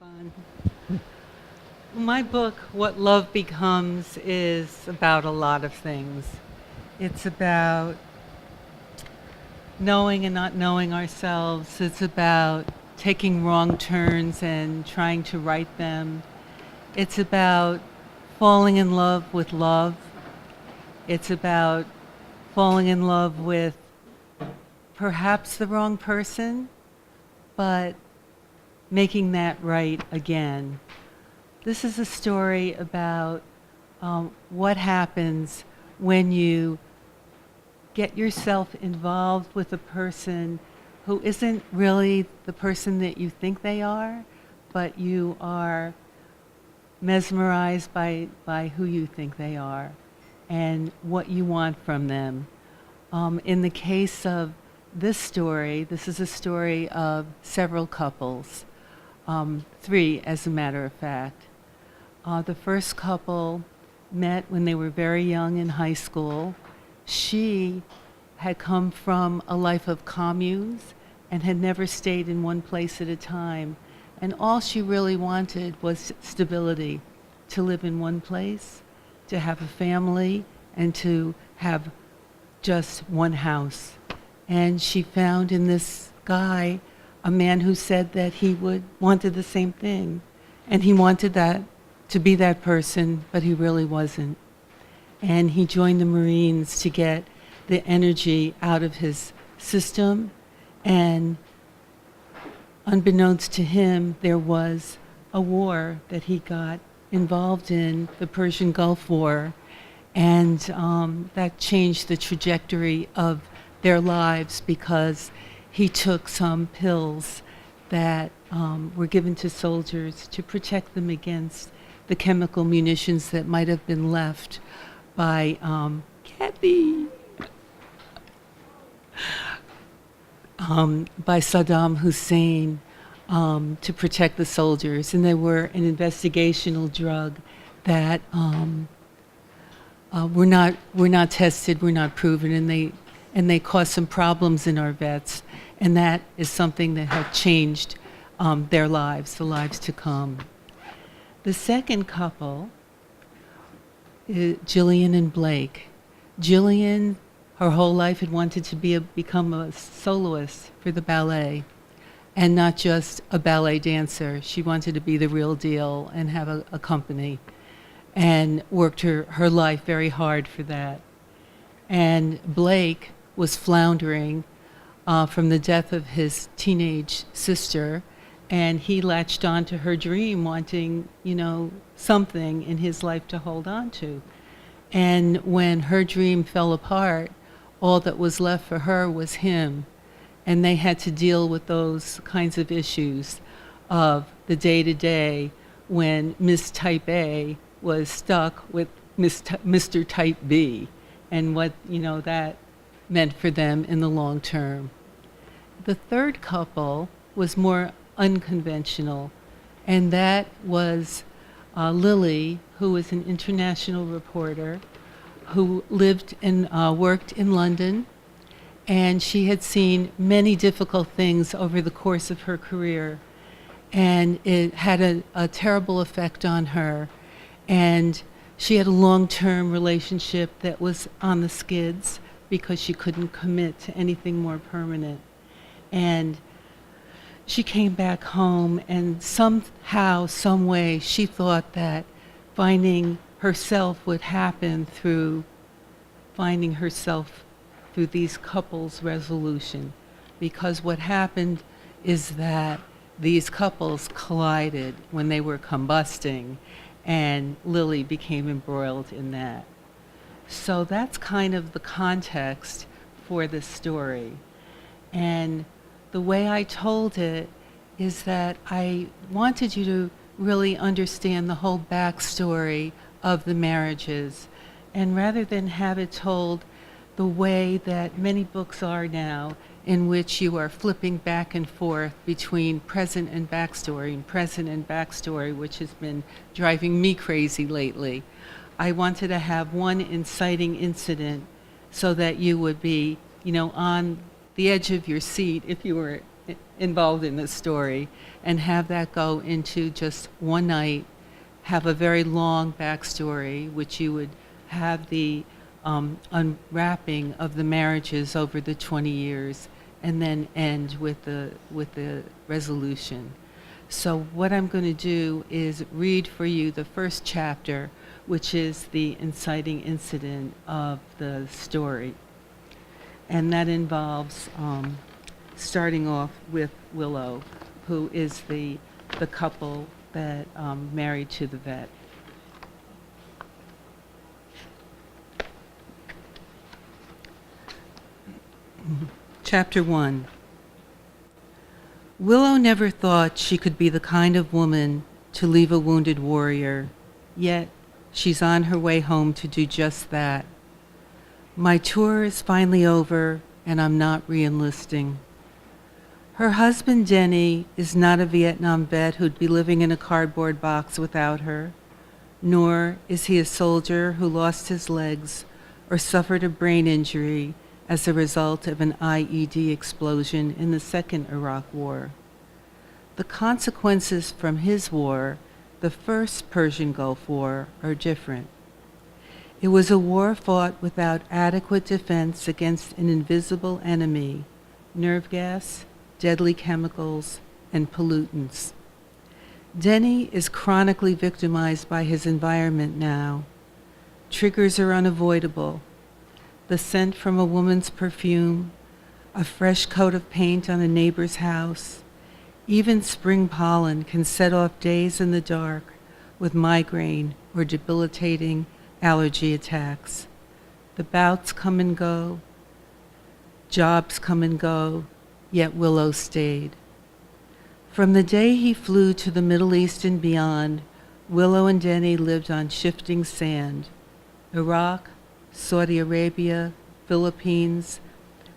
Fun. My book, What Love Becomes, is about a lot of things. It's about knowing and not knowing ourselves. It's about taking wrong turns and trying to right them. It's about falling in love with love. It's about falling in love with perhaps the wrong person, but making that right again. This is a story about what happens when you get yourself involved with a person who isn't really the person that you think they are, but you are mesmerized by who you think they are and what you want from them. In the case of this story, this is a story of several couples. 3, as a matter of fact. The first couple met when they were very young in high school. She had come from a life of communes and had never stayed in one place at a time. And all she really wanted was stability, to live in one place, to have a family, and to have just one house. And she found in this guy a man who said that he wanted the same thing. And he wanted that to be that person, but he really wasn't. And he joined the Marines to get the energy out of his system. And unbeknownst to him, there was a war that he got involved in, the Persian Gulf War. And that changed the trajectory of their lives because he took some pills that were given to soldiers to protect them against the chemical munitions that might have been left by Kathy, by Saddam Hussein to protect the soldiers. And they were an investigational drug that were not tested, were not proven, and they caused some problems in our vets. And that is something that had changed their lives, the lives to come. The second couple is Jillian and Blake. Jillian, her whole life, had wanted to become a soloist for the ballet, and not just a ballet dancer. She wanted to be the real deal and have a company, and worked her life very hard for that. And Blake was floundering from the death of his teenage sister, and he latched on to her dream, wanting, something in his life to hold on to. And when her dream fell apart, all that was left for her was him. And they had to deal with those kinds of issues of the day-to-day when Miss Type A was stuck with Mr. Type B, and what, that meant for them in the long term. The third couple was more unconventional, and that was Lily, who was an international reporter who lived and worked in London, and she had seen many difficult things over the course of her career, and it had a terrible effect on her. And she had a long-term relationship that was on the skids because she couldn't commit to anything more permanent. And she came back home, and somehow, some way, she thought that finding herself would happen through finding herself through these couples' resolution. Because what happened is that these couples collided when they were combusting, and Lily became embroiled in that. So that's kind of the context for this story. And the way I told it is that I wanted you to really understand the whole backstory of the marriages. And rather than have it told the way that many books are now, in which you are flipping back and forth between present and backstory, which has been driving me crazy lately. I wanted to have one inciting incident so that you would be, on the edge of your seat if you were involved in the story, and have that go into just one night, have a very long backstory, which you would have the unwrapping of the marriages over the 20 years, and then end with the resolution. So what I'm going to do is read for you the first chapter, which is the inciting incident of the story. And that involves starting off with Willow, who is the couple that married to the vet. Chapter 1. Willow never thought she could be the kind of woman to leave a wounded warrior, yet she's on her way home to do just that. My tour is finally over, and I'm not re-enlisting. Her husband, Denny, is not a Vietnam vet who'd be living in a cardboard box without her, nor is he a soldier who lost his legs or suffered a brain injury as a result of an IED explosion in the Second Iraq War. The consequences from his war, the First Persian Gulf War, are different. It was a war fought without adequate defense against an invisible enemy, nerve gas, deadly chemicals, and pollutants. Denny is chronically victimized by his environment now. Triggers are unavoidable. The scent from a woman's perfume, a fresh coat of paint on a neighbor's house, even spring pollen can set off days in the dark with migraine or debilitating allergy attacks. The bouts come and go, jobs come and go, yet Willow stayed. From the day he flew to the Middle East and beyond, Willow and Denny lived on shifting sand. Iraq, Saudi Arabia, Philippines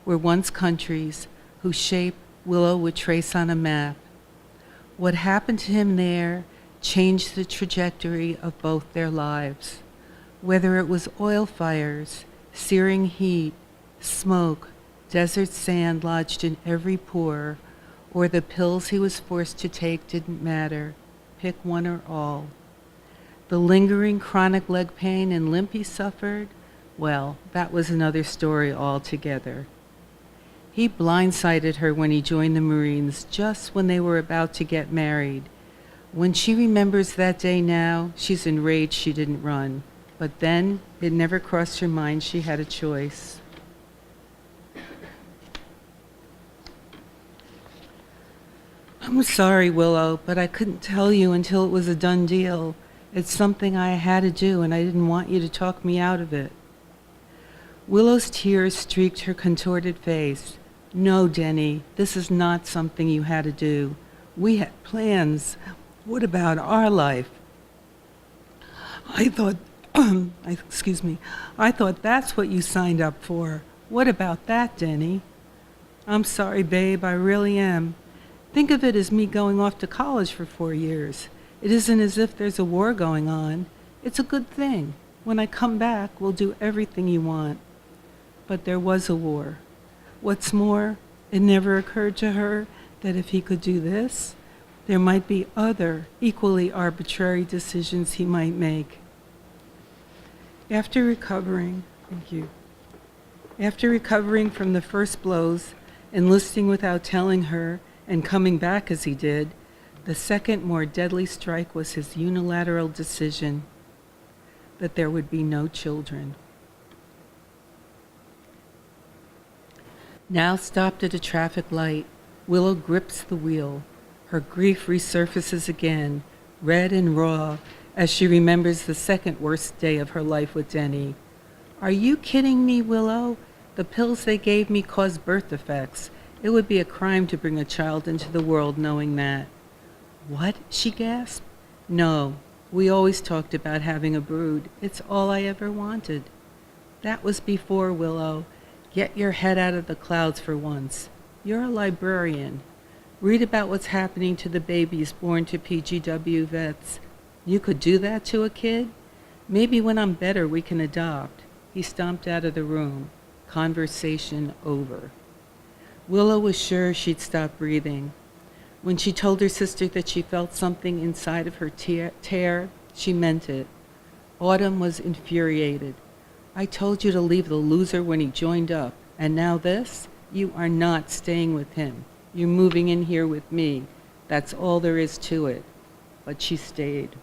were once countries whose shape Willow would trace on a map. What happened to him there changed the trajectory of both their lives. Whether it was oil fires, searing heat, smoke, desert sand lodged in every pore, or the pills he was forced to take didn't matter. Pick one or all. The lingering chronic leg pain and limp he suffered, well, that was another story altogether. He blindsided her when he joined the Marines, just when they were about to get married. When she remembers that day now, she's enraged she didn't run. But then, it never crossed her mind she had a choice. I'm sorry, Willow, but I couldn't tell you until it was a done deal. It's something I had to do, and I didn't want you to talk me out of it. Willow's tears streaked her contorted face. No, Denny, this is not something you had to do. We had plans. What about our life? I thought that's what you signed up for. What about that, Denny? I'm sorry, babe, I really am. Think of it as me going off to college for 4 years. It isn't as if there's a war going on. It's a good thing. When I come back, we'll do everything you want. But there was a war. What's more, it never occurred to her that if he could do this, there might be other equally arbitrary decisions he might make. After recovering from the first blows, enlisting without telling her, and coming back as he did, the second more deadly strike was his unilateral decision that there would be no children. Now stopped at a traffic light, Willow grips the wheel. Her grief resurfaces again, red and raw, as she remembers the second worst day of her life with Denny. Are you kidding me, Willow? The pills they gave me caused birth defects. It would be a crime to bring a child into the world knowing that. What? She gasped. No, we always talked about having a brood. It's all I ever wanted. That was before, Willow. Get your head out of the clouds for once. You're a librarian. Read about what's happening to the babies born to PGW vets. You could do that to a kid? Maybe when I'm better we can adopt. He stomped out of the room. Conversation over. Willow was sure she'd stop breathing. When she told her sister that she felt something inside of her tear, she meant it. Autumn was infuriated. I told you to leave the loser when he joined up, and now this? You are not staying with him. You're moving in here with me. That's all there is to it. But she stayed.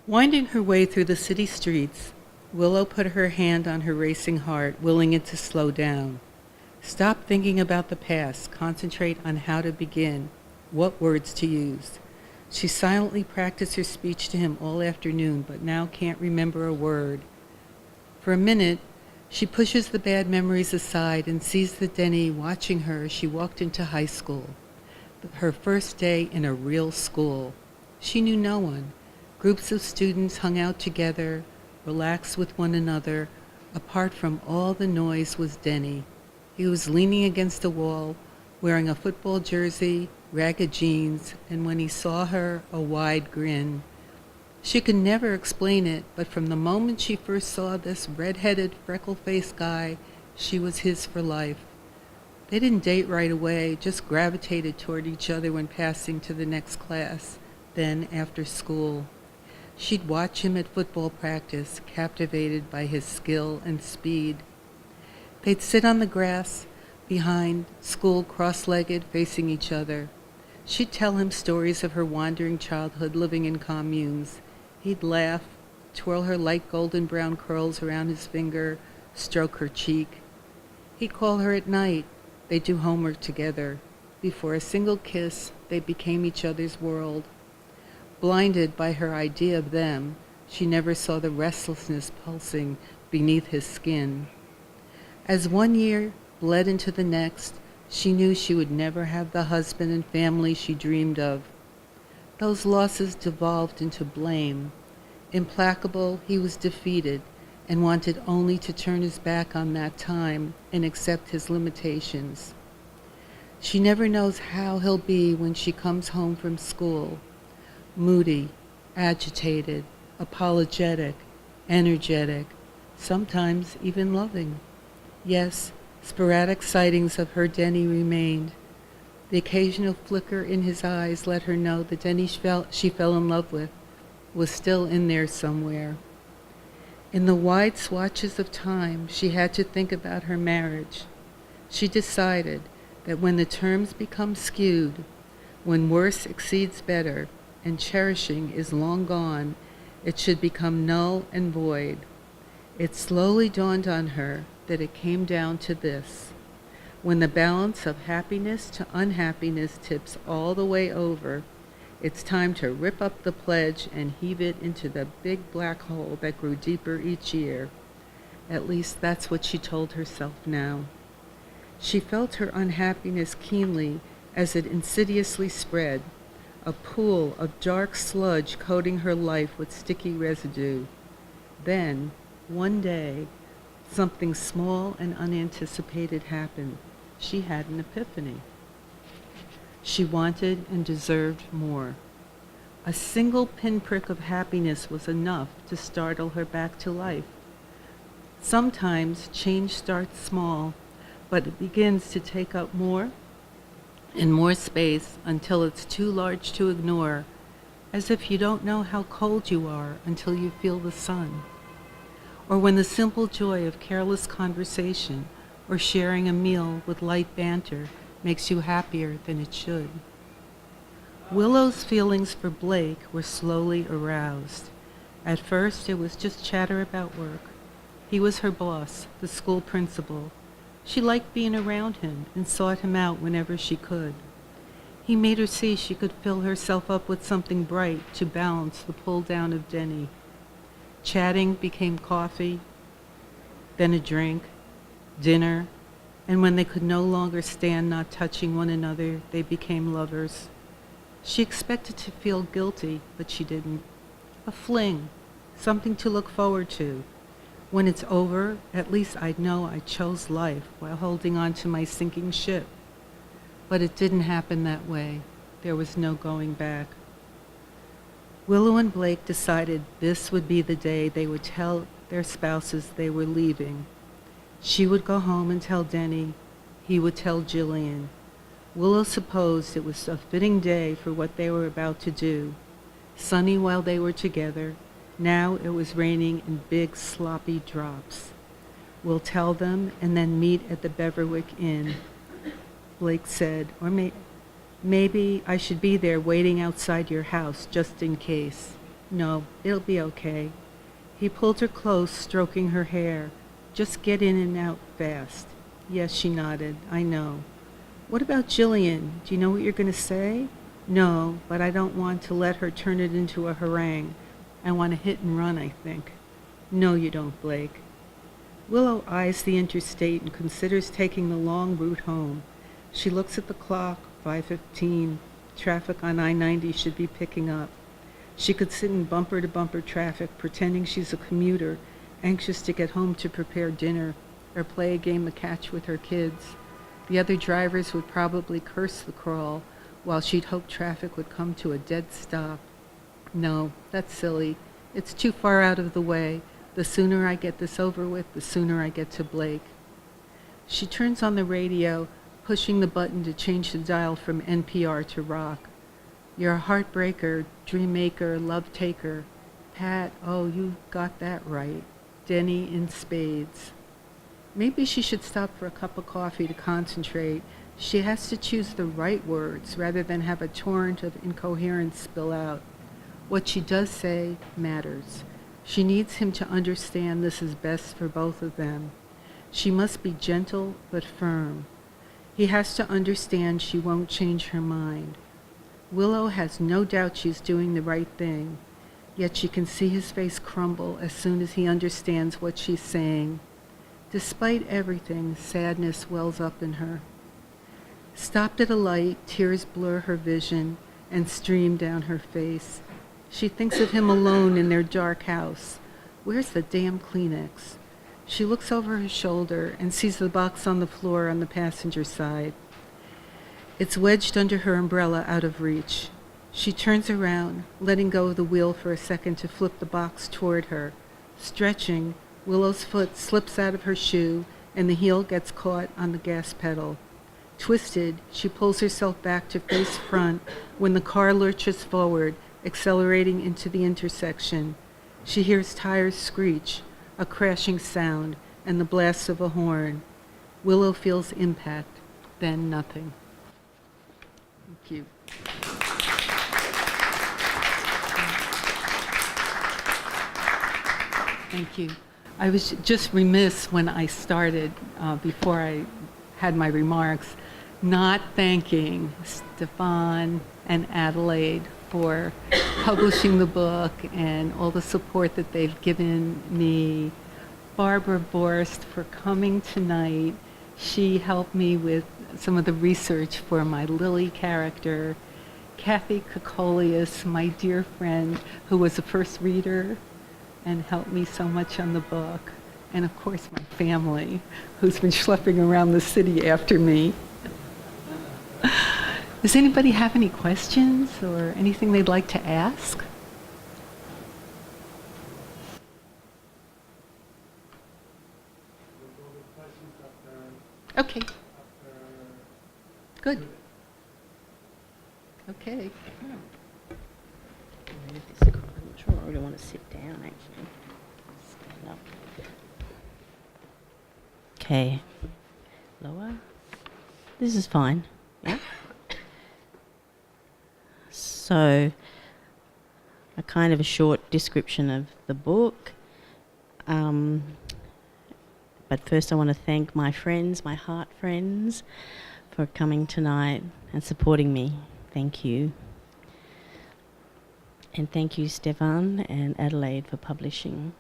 Winding her way through the city streets, Willow put her hand on her racing heart, willing it to slow down. Stop thinking about the past. Concentrate on how to begin, what words to use. She silently practiced her speech to him all afternoon, but now can't remember a word. For a minute, she pushes the bad memories aside and sees the Denny watching her as she walked into high school. Her first day in a real school. She knew no one. Groups of students hung out together, relaxed with one another. Apart from all the noise was Denny. He was leaning against a wall, wearing a football jersey, ragged jeans, and when he saw her, a wide grin. She could never explain it, but from the moment she first saw this red-headed, freckle-faced guy, she was his for life. They didn't date right away, just gravitated toward each other when passing to the next class, then after school. She'd watch him at football practice, captivated by his skill and speed. They'd sit on the grass behind school, cross-legged, facing each other. She'd tell him stories of her wandering childhood living in communes. He'd laugh, twirl her light golden brown curls around his finger, stroke her cheek. He'd call her at night. They'd do homework together. Before a single kiss, they became each other's world. Blinded by her idea of them, she never saw the restlessness pulsing beneath his skin. As one year bled into the next, she knew she would never have the husband and family she dreamed of. Those losses devolved into blame. Implacable, he was defeated and wanted only to turn his back on that time and accept his limitations. She never knows how he'll be when she comes home from school. Moody, agitated, apologetic, energetic, sometimes even loving. Yes, sporadic sightings of her Denny remained. The occasional flicker in his eyes let her know the Denny she fell in love with was still in there somewhere. In the wide swatches of time, she had to think about her marriage. She decided that when the terms become skewed, when worse exceeds better, and cherishing is long gone, it should become null and void. It slowly dawned on her that it came down to this. When the balance of happiness to unhappiness tips all the way over, it's time to rip up the pledge and heave it into the big black hole that grew deeper each year. At least that's what she told herself now. She felt her unhappiness keenly as it insidiously spread, a pool of dark sludge coating her life with sticky residue. Then, one day, something small and unanticipated happened. She had an epiphany. She wanted and deserved more. A single pinprick of happiness was enough to startle her back to life. Sometimes change starts small, but it begins to take up more and more space until it's too large to ignore, as if you don't know how cold you are until you feel the sun. Or when the simple joy of careless conversation or sharing a meal with light banter makes you happier than it should. Willow's feelings for Blake were slowly aroused. At first, it was just chatter about work. He was her boss, the school principal. She liked being around him and sought him out whenever she could. He made her see she could fill herself up with something bright to balance the pull down of Denny. Chatting became coffee, then a drink, dinner, and when they could no longer stand not touching one another, they became lovers. She expected to feel guilty, but she didn't. A fling, something to look forward to. When it's over, at least I'd know I chose life while holding on to my sinking ship. But it didn't happen that way. There was no going back. Willow and Blake decided this would be the day they would tell their spouses they were leaving. She would go home and tell Denny. He would tell Jillian. Willow supposed it was a fitting day for what they were about to do. Sunny while they were together. Now it was raining in big sloppy drops. We'll tell them and then meet at the Beverwick Inn. Blake said, or maybe I should be there waiting outside your house just in case. No, it'll be okay. He pulled her close, stroking her hair. Just get in and out fast. Yes, she nodded. I know. What about Jillian? Do you know what you're going to say? No, but I don't want to let her turn it into a harangue. I want to hit and run, I think. No, you don't, Blake. Willow eyes the interstate and considers taking the long route home. She looks at the clock, 5:15. Traffic on I-90 should be picking up. She could sit in bumper-to-bumper traffic, pretending she's a commuter, anxious to get home to prepare dinner or play a game of catch with her kids. The other drivers would probably curse the crawl, while she'd hope traffic would come to a dead stop. No, that's silly. It's too far out of the way. The sooner I get this over with, the sooner I get to Blake. She turns on the radio, pushing the button to change the dial from NPR to rock. You're a heartbreaker, dream maker, love taker. Pat, oh, you got that right. Denny in spades. Maybe she should stop for a cup of coffee to concentrate. She has to choose the right words rather than have a torrent of incoherence spill out. What she does say matters. She needs him to understand this is best for both of them. She must be gentle but firm. He has to understand she won't change her mind. Willow has no doubt she's doing the right thing, yet she can see his face crumble as soon as he understands what she's saying. Despite everything, sadness wells up in her. Stopped at a light, tears blur her vision and stream down her face. She thinks of him alone in their dark house. Where's the damn Kleenex? She looks over her shoulder and sees the box on the floor on the passenger side. It's wedged under her umbrella out of reach. She turns around, letting go of the wheel for a second to flip the box toward her. Stretching, Willow's foot slips out of her shoe and the heel gets caught on the gas pedal. Twisted, she pulls herself back to face front when the car lurches forward, accelerating into the intersection. She hears tires screech, a crashing sound, and the blast of a horn. Willow feels impact, then nothing. Thank you. Thank you. I was just remiss when I started, before I had my remarks, not thanking Stefan and Adelaide for publishing the book and all the support that they've given me. Barbara Borst for coming tonight. She helped me with some of the research for my Lily character. Kathy Kokolius, my dear friend, who was a first reader and helped me so much on the book. And of course, my family, who's been schlepping around the city after me. Does anybody have any questions or anything they'd like to ask? Okay. Good. Okay. I'm sure I really want to sit down, actually. Stand up. Okay. Lower. This is fine. Yeah. So, a kind of a short description of the book. But first I want to thank my friends, my heart friends, for coming tonight and supporting me. Thank you. And thank you, Stefan and Adelaide, for publishing.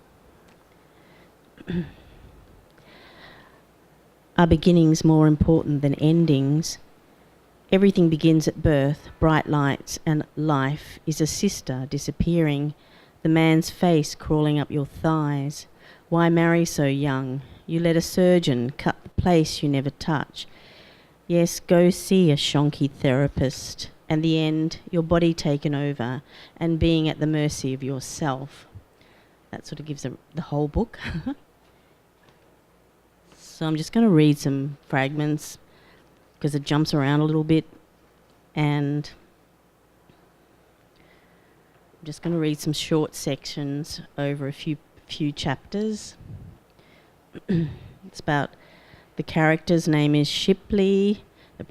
Are beginnings more important than endings? Everything begins at birth, bright lights, and life is a sister disappearing, the man's face crawling up your thighs. Why marry so young? You let a surgeon cut the place you never touch. Yes, go see a shonky therapist. and the end, your body taken over and being at the mercy of yourself. That sort of gives the whole book. So I'm just going to read some fragments because it jumps around a little bit, and I'm just going to read some short sections over a few chapters. It's about the character's name is Shipley,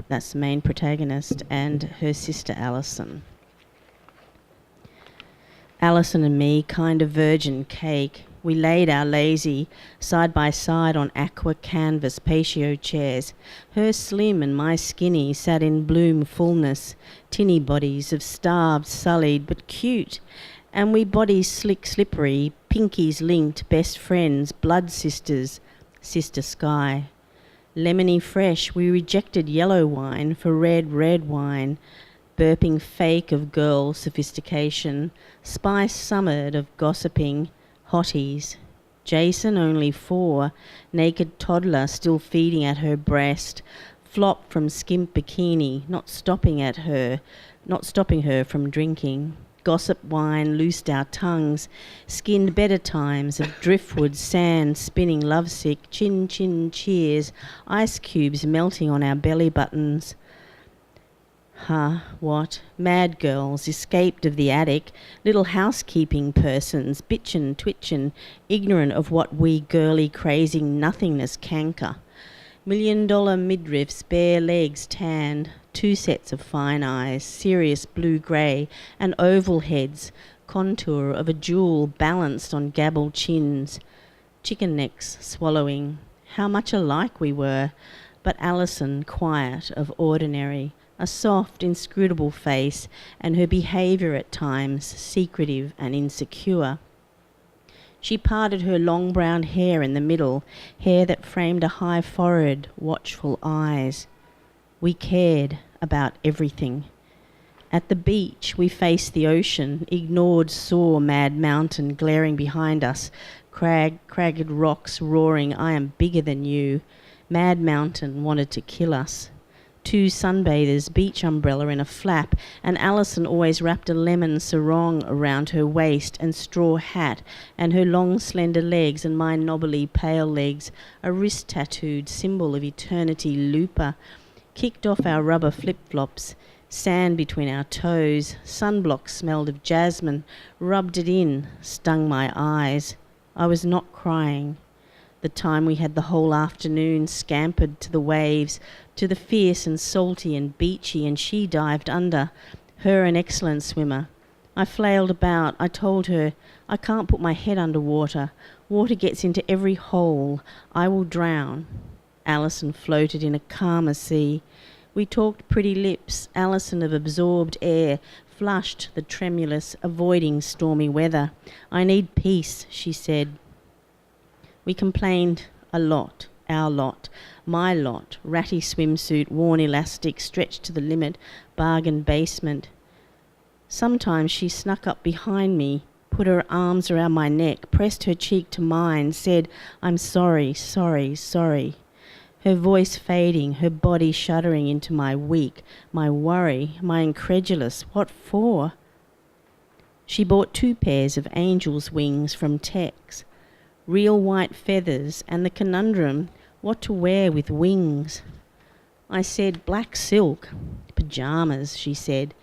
that's the main protagonist, and her sister Alison. Alison and me, kind of virgin cake. We laid our lazy side by side on aqua canvas patio chairs. Her slim and my skinny sat in bloom fullness, tinny bodies of starved, sullied, but cute. And we bodies slick, slippery, pinkies linked, best friends, blood sisters, sister sky. Lemony fresh, we rejected yellow wine for red wine, burping fake of girl sophistication, spice summered of gossiping, hotties. Jason only 4, naked toddler still feeding at her breast, flop from skimp bikini, not stopping her from drinking. Gossip wine loosed our tongues, skinned better times of driftwood sand spinning lovesick, chin chin cheers, ice cubes melting on our belly buttons. What? Mad girls, escaped of the attic, little housekeeping persons, bitchin', twitchin', ignorant of what we girly crazing nothingness canker. $1 million midriffs, bare legs tanned, 2 sets of fine eyes, serious blue-grey, and oval heads, contour of a jewel balanced on gabbled chins, chicken necks swallowing. How much alike we were, but Alison quiet of ordinary, a soft, inscrutable face, and her behaviour at times secretive and insecure. She parted her long brown hair in the middle, hair that framed a high forehead, watchful eyes. We cared about everything. At the beach, we faced the ocean, ignored sore mad mountain glaring behind us, cragged rocks roaring, I am bigger than you. Mad mountain wanted to kill us. 2 sunbathers, beach umbrella in a flap, and Alison always wrapped a lemon sarong around her waist and straw hat, and her long slender legs and my knobbly pale legs, a wrist tattooed symbol of eternity looper, kicked off our rubber flip-flops, sand between our toes, sunblock smelled of jasmine, rubbed it in, stung my eyes. I was not crying. The time we had the whole afternoon scampered to the waves, to the fierce and salty and beachy, and she dived under, her an excellent swimmer. I flailed about. I told her, I can't put my head under water. Water gets into every hole. I will drown. Alison floated in a calmer sea. We talked pretty lips. Alison of absorbed air, flushed the tremulous, avoiding stormy weather. I need peace, she said. We complained a lot, our lot, my lot, ratty swimsuit, worn elastic, stretched to the limit, bargain basement. Sometimes she snuck up behind me, put her arms around my neck, pressed her cheek to mine, said, I'm sorry, sorry, sorry. Her voice fading, her body shuddering into my weak, my worry, my incredulous, what for? She bought 2 pairs of angel's wings from Tex, real white feathers, and the conundrum, what to wear with wings. I said, black silk. Pyjamas, she said.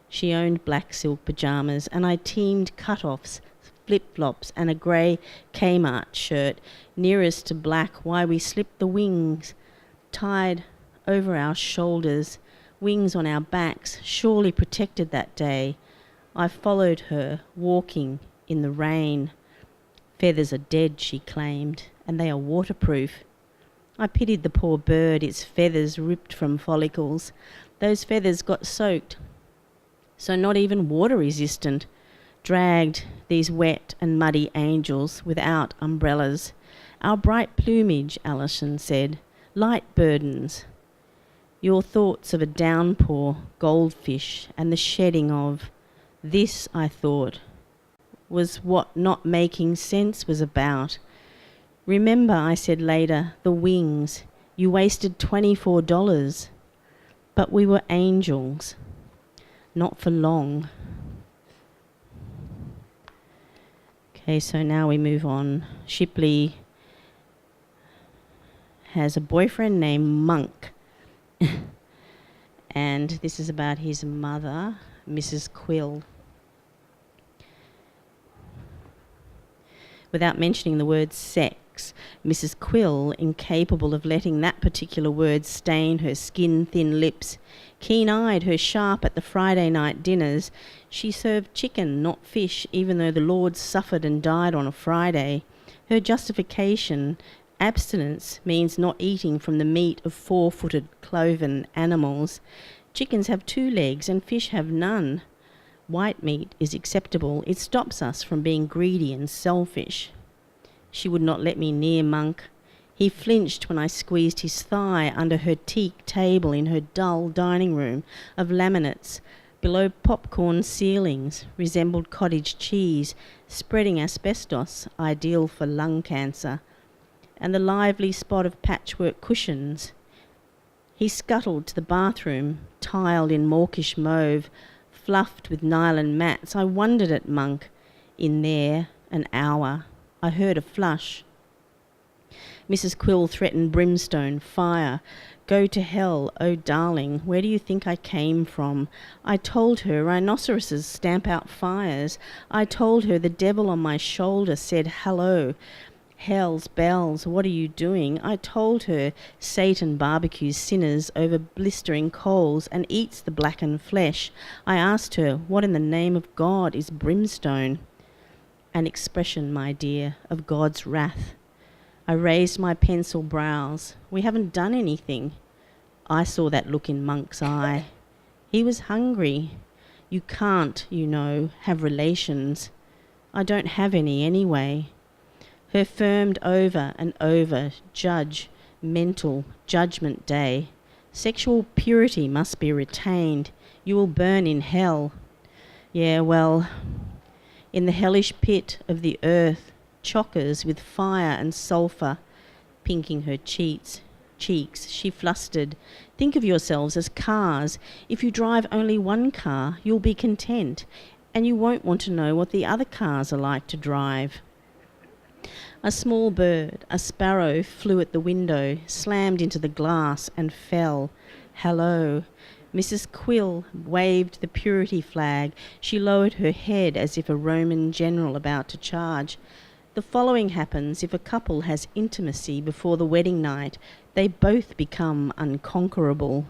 She owned black silk pyjamas, and I teamed cut-offs, flip-flops, and a grey Kmart shirt, nearest to black, why we slipped the wings, tied over our shoulders, wings on our backs, surely protected that day. I followed her, walking in the rain. Feathers are dead, she claimed, and they are waterproof. I pitied the poor bird, its feathers ripped from follicles. Those feathers got soaked, so not even water resistant, dragged these wet and muddy angels without umbrellas. Our bright plumage, Alison said, light burdens. Your thoughts of a downpour, goldfish, and the shedding of this, I thought, was what not making sense was about. Remember, I said later, the wings. You wasted $24. But we were angels. not for long. Okay, so now we move on. Shipley has a boyfriend named Monk. And this is about his mother, Mrs. Quill. Without mentioning the word sex, Mrs. Quill, incapable of letting that particular word stain her skin-thin lips, keen-eyed her sharp at the Friday night dinners, she served chicken, not fish, even though the Lord suffered and died on a Friday. Her justification, abstinence, means not eating from the meat of four-footed cloven animals. Chickens have 2 legs and fish have none. White meat is acceptable. It stops us from being greedy and selfish. She would not let me near Monk. He flinched when I squeezed his thigh under her teak table in her dull dining room of laminates, below popcorn ceilings, resembled cottage cheese, spreading asbestos, ideal for lung cancer, and the lively spot of patchwork cushions. He scuttled to the bathroom, tiled in mawkish mauve, fluffed with nylon mats. I wondered at Monk. In there, an hour. I heard a flush. Mrs. Quill threatened brimstone, fire. Go to hell, oh darling, where do you think I came from? I told her rhinoceroses stamp out fires. I told her the devil on my shoulder said hello. Hell's bells, what are you doing? I told her Satan barbecues sinners over blistering coals and eats the blackened flesh. I asked her, what in the name of God is brimstone? An expression, my dear, of God's wrath. I raised my pencil brows. We haven't done anything. I saw that look in Monk's eye. He was hungry. You can't, you know, have relations. I don't have any anyway. Her firmed over and over, judge, mental, judgment day. Sexual purity must be retained. You will burn in hell. Yeah, well, in the hellish pit of the earth, chockers with fire and sulphur, pinking her cheeks, she flustered. Think of yourselves as cars. If you drive only one car, you'll be content, and you won't want to know what the other cars are like to drive. A small bird, a sparrow, flew at the window, slammed into the glass and fell. Hello. Mrs. Quill waved the purity flag. She lowered her head as if a Roman general about to charge. The following happens if a couple has intimacy before the wedding night. They both become unconquerable.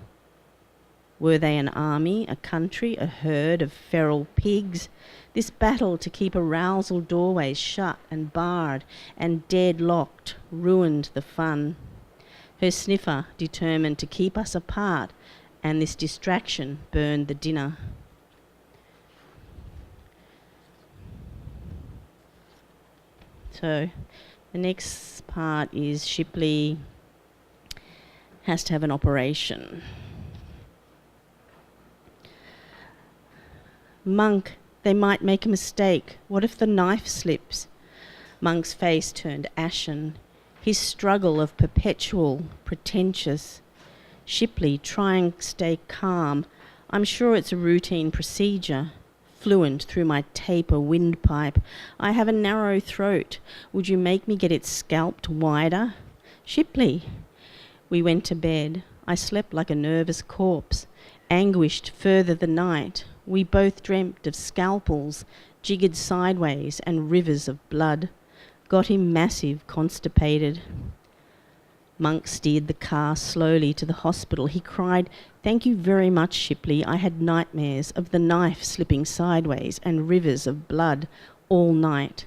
Were they an army, a country, a herd of feral pigs? This battle to keep arousal doorways shut and barred and deadlocked ruined the fun. Her sniffer determined to keep us apart, and this distraction burned the dinner. So the next part is Shipley has to have an operation. Monk, they might make a mistake. What if the knife slips? Monk's face turned ashen. His struggle of perpetual, pretentious. Shipley, trying to stay calm. I'm sure it's a routine procedure. Fluent through my taper windpipe. I have a narrow throat. Would you make me get it scalped wider? Shipley. We went to bed. I slept like a nervous corpse. Anguished further the night. We both dreamt of scalpels, jiggered sideways, and rivers of blood. Got him massive, constipated. Monk steered the car slowly to the hospital. He cried, "Thank you very much, Shipley. I had nightmares of the knife slipping sideways and rivers of blood all night."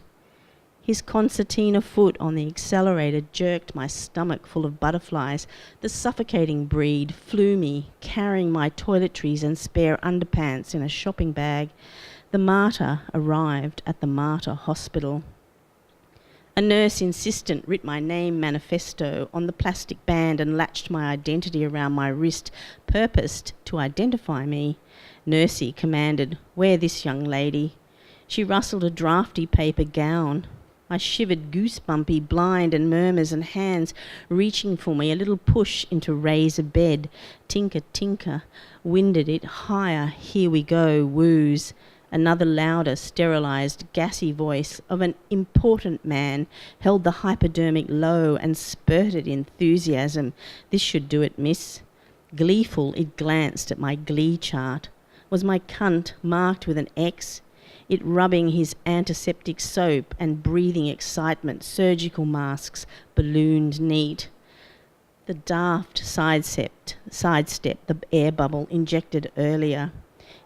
His concertina foot on the accelerator jerked my stomach full of butterflies. The suffocating breed flew me, carrying my toiletries and spare underpants in a shopping bag. The martyr arrived at the martyr hospital. A nurse insistent writ my name manifesto on the plastic band and latched my identity around my wrist, purposed to identify me. Nursey commanded, "Wear this, young lady." She rustled a drafty paper gown. I shivered goosebumpy, blind and murmurs and hands reaching for me, a little push into razor bed. Tinker, tinker, winded it higher, here we go, woos. Another louder, sterilised, gassy voice of an important man held the hypodermic low and spurted enthusiasm. This should do it, miss. Gleeful, it glanced at my glee chart. Was my cunt marked with an X? It rubbing his antiseptic soap and breathing excitement, surgical masks, ballooned neat. The daft sidestepped the air bubble injected earlier.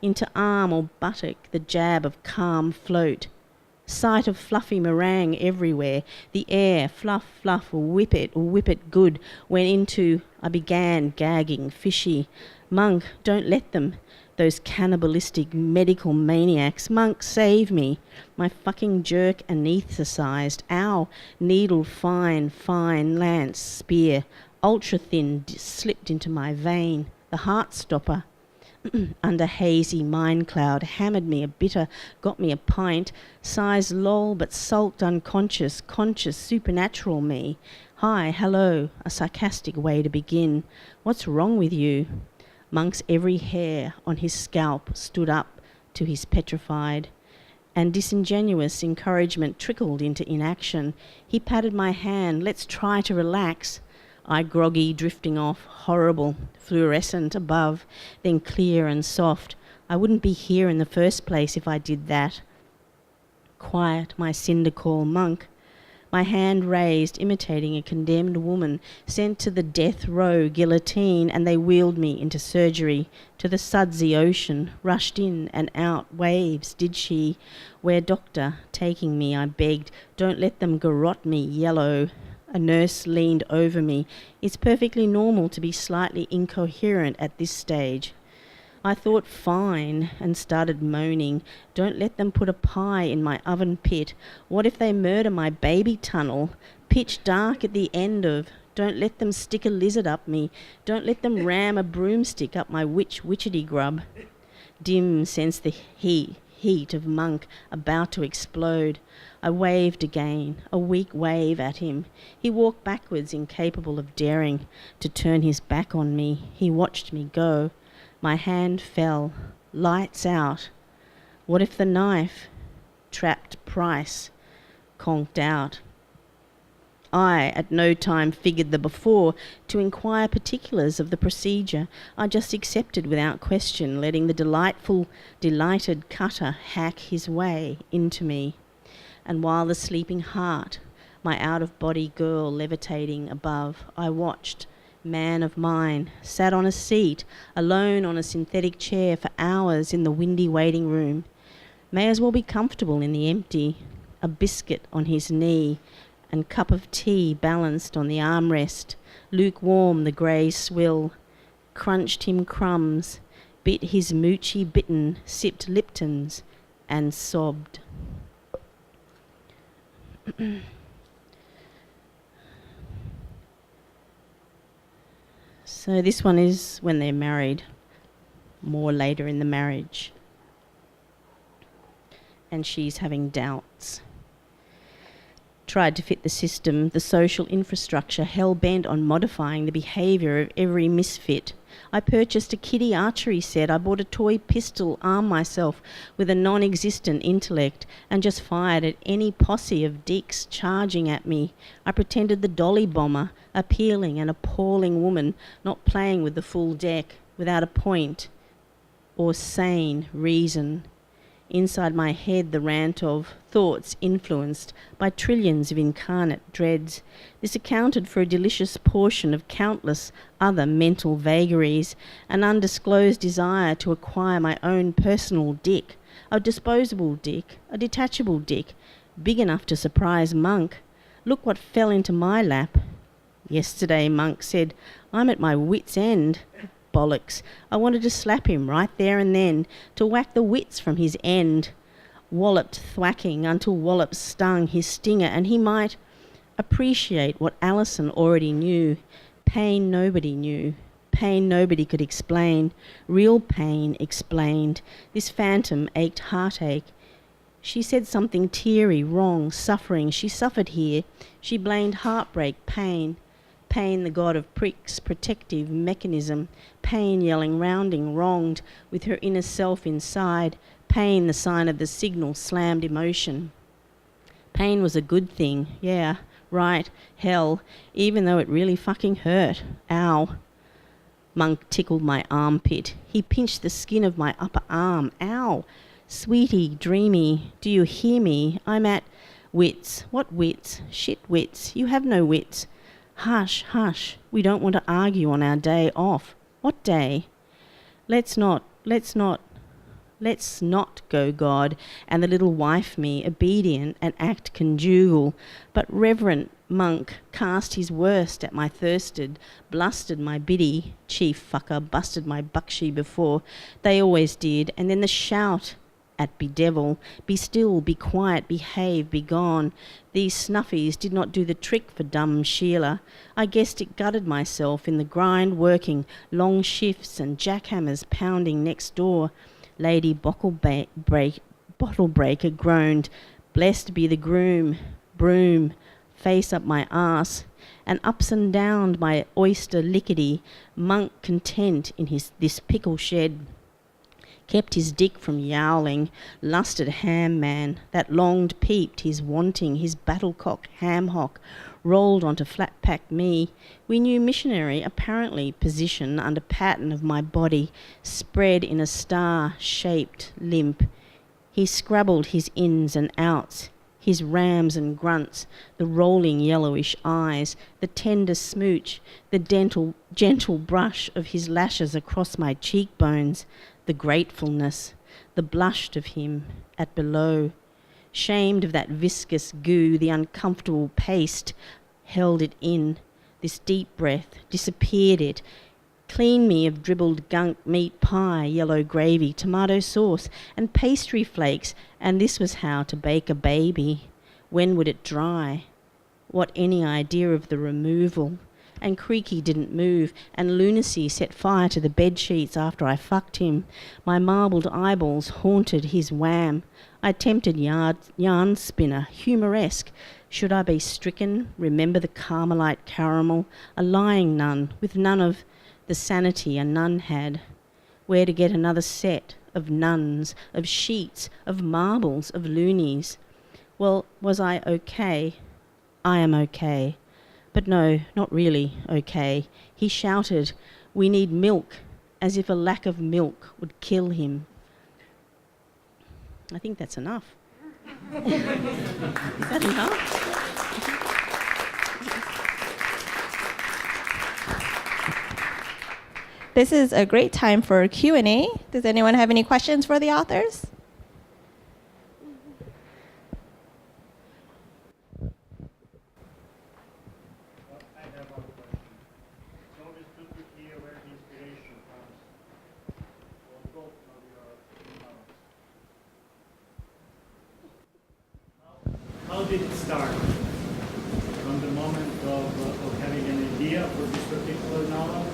Into arm or buttock, the jab of calm float. Sight of fluffy meringue everywhere. The air, fluff, fluff, whip it good. Went into, I began gagging, fishy. Monk, don't let them. Those cannibalistic medical maniacs. Monk, save me. My fucking jerk anaesthetised. Ow. Needle fine, lance, spear. Ultra thin, slipped into my vein. The heart stopper. Under hazy mind cloud, hammered me a bitter, got me a pint, sighs lol but sulked unconscious, conscious supernatural me. Hi, hello, a sarcastic way to begin. What's wrong with you? Monk's every hair on his scalp stood up to his petrified, and disingenuous encouragement trickled into inaction. He patted my hand, let's try to relax. I groggy, drifting off, horrible, fluorescent above, then clear and soft. I wouldn't be here in the first place if I did that. Quiet, my cinder call monk. My hand raised, imitating a condemned woman, sent to the death row guillotine, and they wheeled me into surgery, to the sudsy ocean, rushed in and out, waves, did she? Where doctor, taking me, I begged, don't let them garrote me yellow. A nurse leaned over me. It's perfectly normal to be slightly incoherent at this stage. I thought fine and started moaning. Don't let them put a pie in my oven pit. What if they murder my baby tunnel? Pitch dark at the end of. Don't let them stick a lizard up me. Don't let them ram a broomstick up my witchetty grub. Dim sensed the heat of monk about to explode. I waved again, a weak wave at him. He walked backwards, incapable of daring to turn his back on me. He watched me go. My hand fell. Lights out. What if the knife? Trapped price. Conked out. I at no time figured the before to inquire particulars of the procedure. I just accepted without question, letting the delighted cutter hack his way into me. And while the sleeping heart, my out-of-body girl levitating above, I watched, man of mine, sat on a seat, alone on a synthetic chair for hours in the windy waiting room. May as well be comfortable in the empty. A biscuit on his knee, and cup of tea balanced on the armrest, lukewarm the grey swill, crunched him crumbs, bit his moochy bitten, sipped Liptons, and sobbed. So this one is when they're married, more later in the marriage. And she's having doubts. Tried to fit the system, the social infrastructure, hell-bent on modifying the behaviour of every misfit. I purchased a kiddie archery set. I bought a toy pistol, armed myself with a non-existent intellect, and just fired at any posse of dicks charging at me. I pretended the dolly bomber, appealing and appalling woman, not playing with the full deck, without a point or sane reason. Inside my head, the rant of thoughts influenced by trillions of incarnate dreads. This accounted for a delicious portion of countless other mental vagaries, an undisclosed desire to acquire my own personal dick, a disposable dick, a detachable dick, big enough to surprise Monk. Look what fell into my lap. Yesterday, Monk said, I'm at my wit's end. Bollocks. I wanted to slap him right there and then, to whack the wits from his end. Walloped thwacking until Wallop stung his stinger, and he might appreciate what Alison already knew. Pain nobody knew. Pain nobody could explain. Real pain explained. This phantom ached heartache. She said something teary, wrong, suffering. She suffered here. She blamed heartbreak, pain. Pain, the god of pricks, protective mechanism. Pain, yelling, rounding, wronged, with her inner self inside. Pain, the sign of the signal, slammed emotion. Pain was a good thing. Yeah, right. Hell, even though it really fucking hurt. Ow. Monk tickled my armpit. He pinched the skin of my upper arm. Ow. Sweetie, dreamy, do you hear me? I'm at wits. What wits? Shit wits. You have no wits. Hush, hush. We don't want to argue on our day off. What day? Let's not go, God, and the little wife me, obedient and act conjugal, but reverent monk cast his worst at my thirsted, blustered my biddy, chief fucker, busted my buckshee before. They always did, and then the shout at bedevil, be still, be quiet, behave, be gone. These snuffies did not do the trick for dumb Sheila. I guessed it gutted myself in the grind, working long shifts and jackhammers pounding next door. Lady Bottle Breaker groaned, blessed be the broom, face up my arse, and ups and down my oyster lickety, monk content in this pickle shed. Kept his dick from yowling, lusted ham man, that longed peeped his wanting, his battlecock ham hock, rolled onto flat-pack me. We knew missionary, apparently position under pattern of my body, spread in a star-shaped limp. He scrabbled his ins and outs, his rams and grunts, the rolling yellowish eyes, the tender smooch, the gentle brush of his lashes across my cheekbones, the gratefulness, the blushed of him at below. Shamed of that viscous goo, the uncomfortable paste, held it in. This deep breath disappeared it. Clean me of dribbled gunk, meat pie, yellow gravy, tomato sauce, and pastry flakes, and this was how to bake a baby. When would it dry? What any idea of the removal? And Creaky didn't move, and lunacy set fire to the bed sheets after I fucked him. My marbled eyeballs haunted his wham. I attempted yarn spinner, humoresque. Should I be stricken, remember the Carmelite caramel, a lying nun, with none of the sanity a nun had. Where to get another set of nuns, of sheets, of marbles, of loonies? Well, was I okay? I am okay. But no, not really okay. He shouted, "We need milk," as if a lack of milk would kill him. I think that's enough. Is that enough? This is a great time for Q&A. Does anyone have any questions for the authors? How did it start? From the moment of having an idea for this particular novel,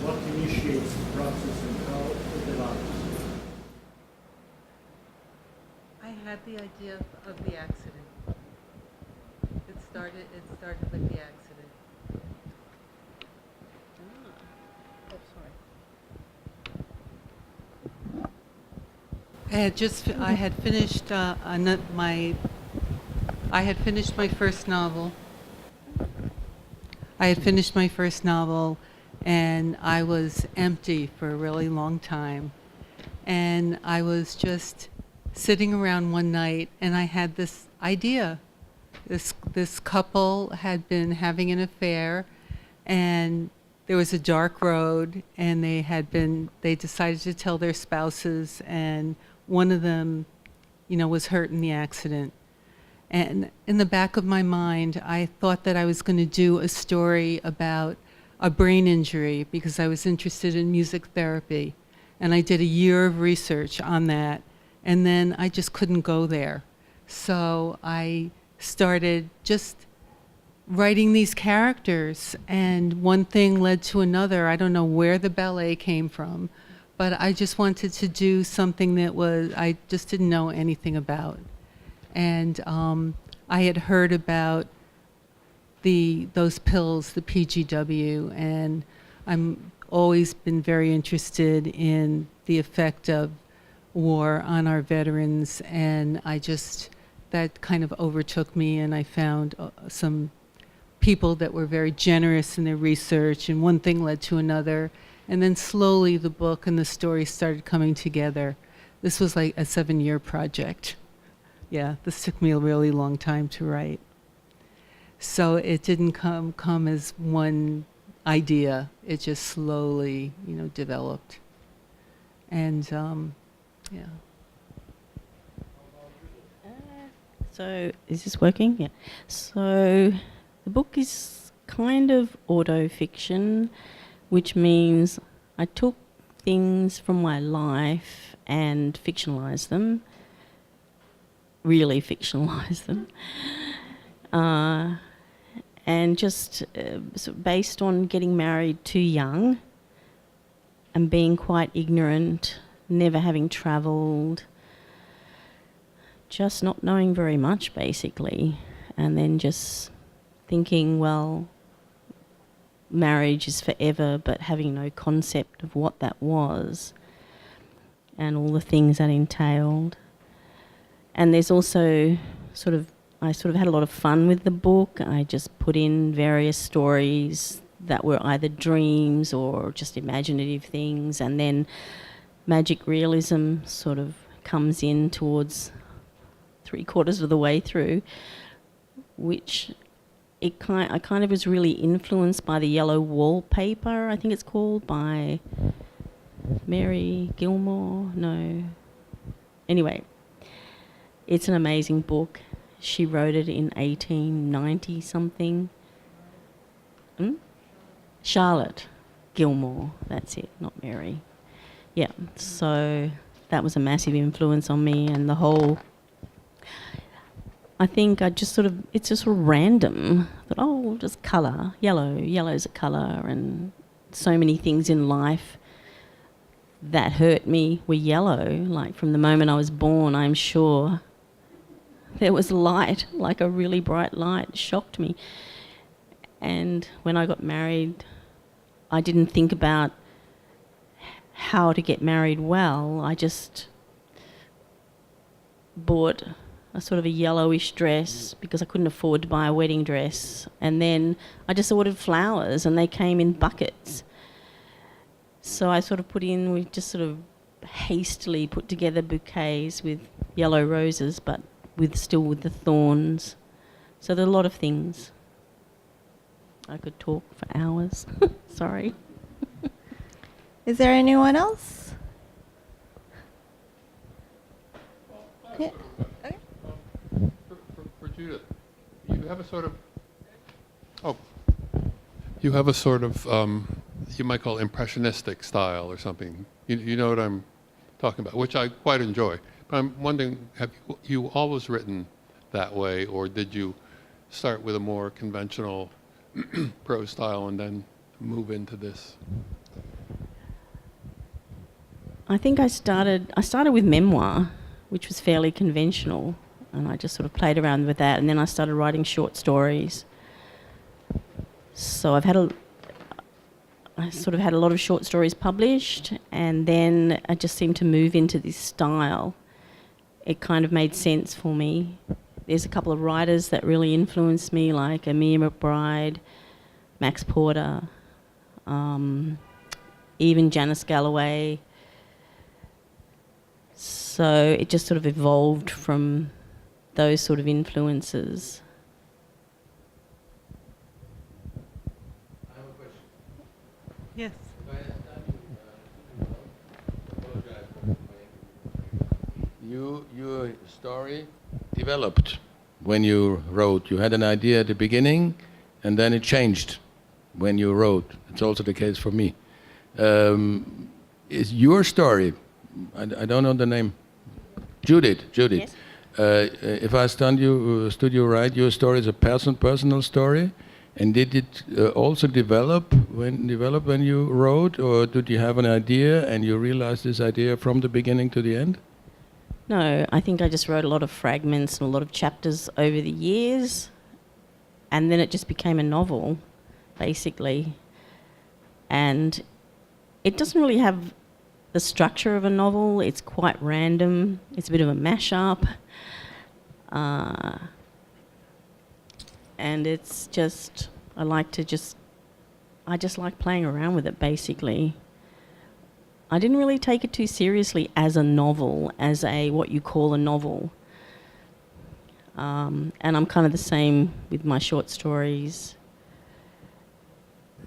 what initiates the process and how it develops? I had the idea of the accident. It started with the accident. I had finished my first novel. And I was empty for a really long time. And I was just sitting around one night, and I had this idea. This couple had been having an affair, and there was a dark road, and they decided to tell their spouses, and one of them, was hurt in the accident. And in the back of my mind, I thought that I was going to do a story about a brain injury because I was interested in music therapy. And I did a year of research on that, and then I just couldn't go there. So I started just writing these characters, and one thing led to another. I don't know where the ballet came from, but I just wanted to do something that I just didn't know anything about. And I had heard about those pills, the PGW, and I'm always been very interested in the effect of war on our veterans, and that kind of overtook me, and I found some people that were very generous in their research, and one thing led to another, and then slowly the book and the story started coming together. This was like a 7-year project. Yeah, this took me a really long time to write. So it didn't come as one idea. It just slowly, developed. And yeah. So, is this working? Yeah. So, the book is kind of auto-fiction, which means I took things from my life and fictionalized them, really fictionalized them, and just based on getting married too young and being quite ignorant, never having travelled, just not knowing very much basically, and then just thinking, well, marriage is forever, but having no concept of what that was and all the things that entailed. And there's also I had a lot of fun with the book. I just put in various stories that were either dreams or just imaginative things, and then magic realism sort of comes in towards 3/4 of the way through, which I kind of was really influenced by the Yellow Wallpaper, I think it's called, by Mary Gilmore. No. Anyway, it's an amazing book. She wrote it in 1890 something. Charlotte Gilmore, that's it, not Mary. Yeah, so that was a massive influence on me, and the whole, I think it's just sort of random. I thought, just colour, yellow's a colour, and so many things in life that hurt me were yellow. Like from the moment I was born, I'm sure there was light, like a really bright light, shocked me. And when I got married, I didn't think about how to get married well. I just bought a sort of a yellowish dress because I couldn't afford to buy a wedding dress. And then I just ordered flowers and they came in buckets. So I we just sort of hastily put together bouquets with yellow roses, but still with the thorns. So there are a lot of things. I could talk for hours. Sorry. Is there anyone else? Yeah. Okay. For Judyth, you have a sort of, you might call impressionistic style or something. You know what I'm talking about, which I quite enjoy. But I'm wondering, have you always written that way, or did you start with a more conventional prose style and then move into this? I think I started with memoir, which was fairly conventional, and I just sort of played around with that, and then I started writing short stories. So I sort of had a lot of short stories published, and then I just seemed to move into this style. It kind of made sense for me. There's a couple of writers that really influenced me, like Amir McBride, Max Porter, even Janice Galloway. So it just sort of evolved from those sort of influences. I have a question. Yes. If I understand you, your story developed when you wrote. You had an idea at the beginning, and then it changed when you wrote. It's also the case for me. Is your story, I don't know the name, Judyth. Yes. If I stood you right, your story is a personal story, and did it also develop when you wrote, or did you have an idea and you realized this idea from the beginning to the end? No, I think I just wrote a lot of fragments and a lot of chapters over the years, and then it just became a novel, basically. And it doesn't really have the structure of a novel. It's quite random. It's a bit of a mashup. And it's just, I just like playing around with it, basically. I didn't really take it too seriously as a novel, as what you call a novel. And I'm kind of the same with my short stories.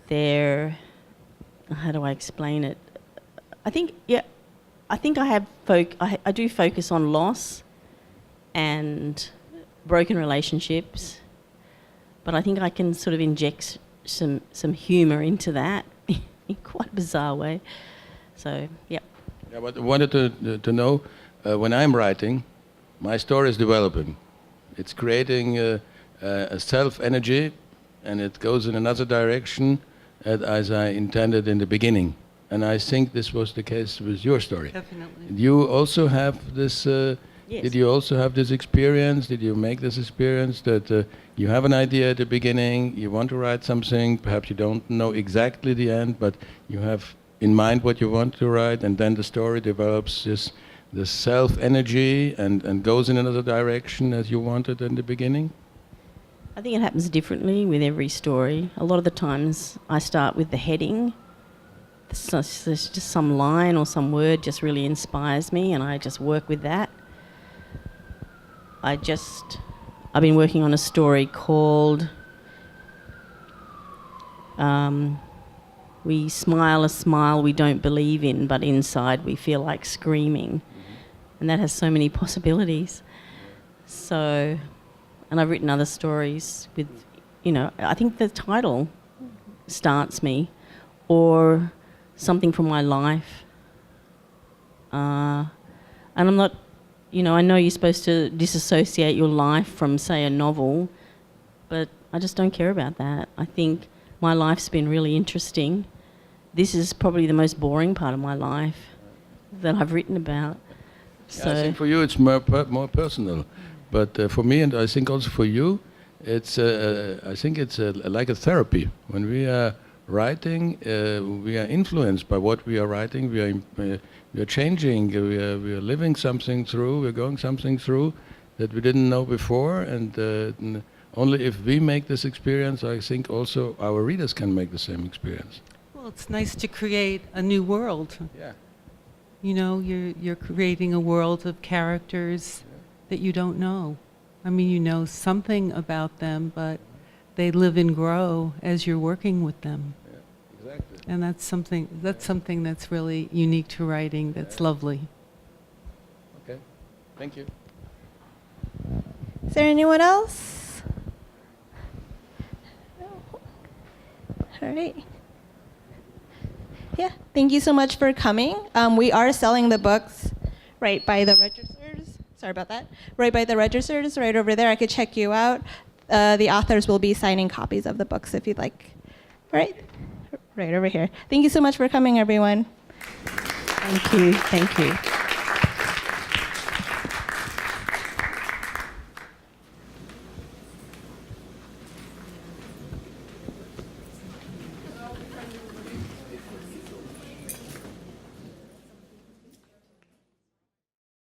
How do I explain it? I think I do focus on loss and broken relationships, but I think I can sort of inject some humour into that in quite a bizarre way. So, yeah. Yeah, but I wanted to know, when I'm writing, my story is developing. It's creating a self-energy, and it goes in another direction as I intended in the beginning. And I think this was the case with your story. Definitely. Did you also have this? Yes. Did you also have this experience? Did you make this experience that you have an idea at the beginning, you want to write something, perhaps you don't know exactly the end, but you have in mind what you want to write, and then the story develops this self-energy and goes in another direction as you wanted in the beginning? I think it happens differently with every story. A lot of the times I start with the heading. There's just some line or some word just really inspires me, and I just work with that. I've been working on a story called We Smile a Smile We Don't Believe In, but inside we feel like screaming. And that has so many possibilities. So, and I've written other stories with, I think the title starts me, or something from my life. And I'm not, I know you're supposed to disassociate your life from, say, a novel, but I just don't care about that. I think my life's been really interesting. This is probably the most boring part of my life that I've written about. Yeah, I think for you it's more personal, but for me, and I think also for you, it's I think it's like a therapy. When we are writing, we are influenced by what we are writing. We are changing. We are living something through. We're going something through that we didn't know before, and only if we make this experience, I think also our readers can make the same experience. Well, it's nice to create a new world. Yeah. You're creating a world of characters that you don't know. I mean, you know something about them, but they live and grow as you're working with them. Yeah, exactly. And that's something that's really unique to writing. That's lovely. Okay. Thank you. Is there anyone else? All right. Yeah, thank you so much for coming. We are selling the books right by the registers. Sorry about that. Right by the registers, right over there. I could check you out. The authors will be signing copies of the books if you'd like. All right? Right over here. Thank you so much for coming, everyone. Thank you.